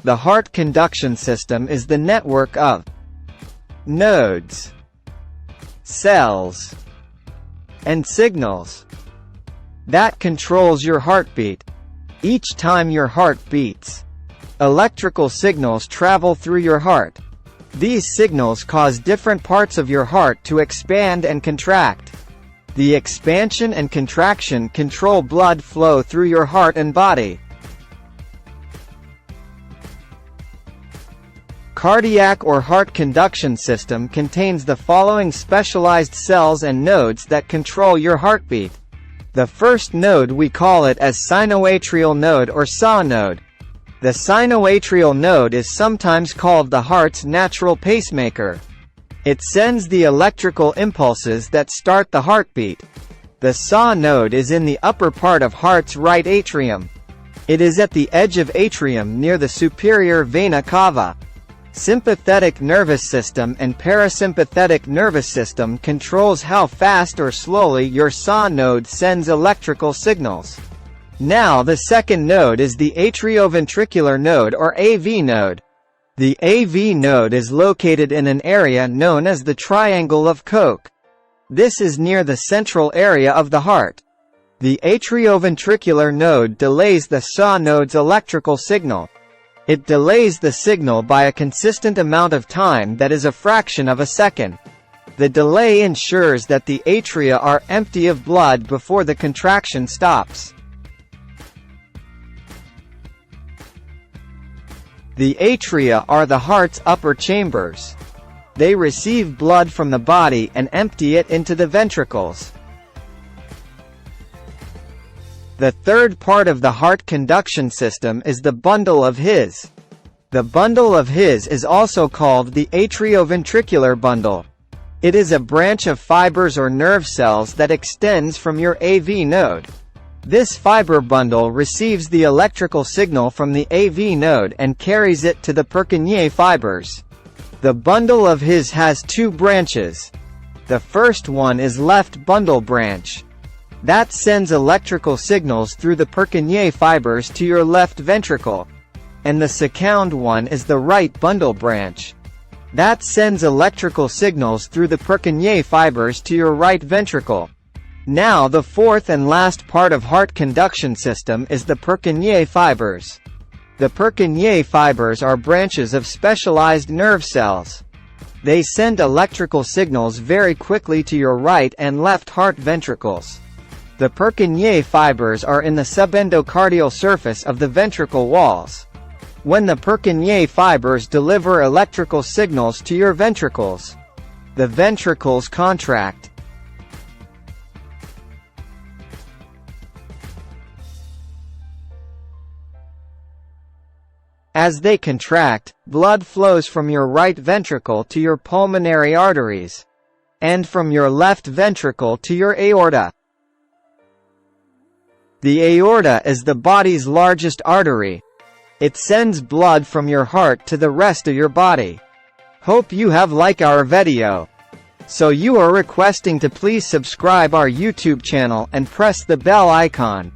The heart conduction system is the network of nodes, cells, and signals that controls your heartbeat. Each time your heart beats, electrical signals travel through your heart. These signals cause different parts of your heart to expand and contract. The expansion and contraction control blood flow through your heart and body. Cardiac or heart conduction system contains the following specialized cells and nodes that control your heartbeat. The first node, we call it as sinoatrial node or SA node. The sinoatrial node is sometimes called the heart's natural pacemaker. It sends the electrical impulses that start the heartbeat. The SA node is in the upper part of heart's right atrium. It is at the edge of atrium near the superior vena cava. Sympathetic nervous system and parasympathetic nervous system controls how fast or slowly your SA node sends electrical signals. Now the second node is the atrioventricular node or AV node. The AV node is located in an area known as the triangle of Koch. This is near the central area of the heart. The atrioventricular node delays the SA node's electrical signal. It delays the signal by a consistent amount of time that is a fraction of a second. The delay ensures that the atria are empty of blood before the contraction stops. The atria are the heart's upper chambers. They receive blood from the body and empty it into the ventricles. The third part of the heart conduction system is the bundle of His. The bundle of His is also called the atrioventricular bundle. It is a branch of fibers or nerve cells that extends from your AV node. This fiber bundle receives the electrical signal from the AV node and carries it to the Purkinje fibers. The bundle of His has two branches. The first one is left bundle branch. That sends electrical signals through the Purkinje fibers to your left ventricle. And the second one is the right bundle branch. That sends electrical signals through the Purkinje fibers to your right ventricle. Now the fourth and last part of heart conduction system is the Purkinje fibers. The Purkinje fibers are branches of specialized nerve cells. They send electrical signals very quickly to your right and left heart ventricles. The Purkinje fibers are in the subendocardial surface of the ventricle walls. When the Purkinje fibers deliver electrical signals to your ventricles, the ventricles contract. As they contract, blood flows from your right ventricle to your pulmonary arteries, and from your left ventricle to your aorta. The aorta is the body's largest artery. It sends blood from your heart to the rest of your body. Hope you have liked our video. So you are requesting to please subscribe our YouTube channel and press the bell icon.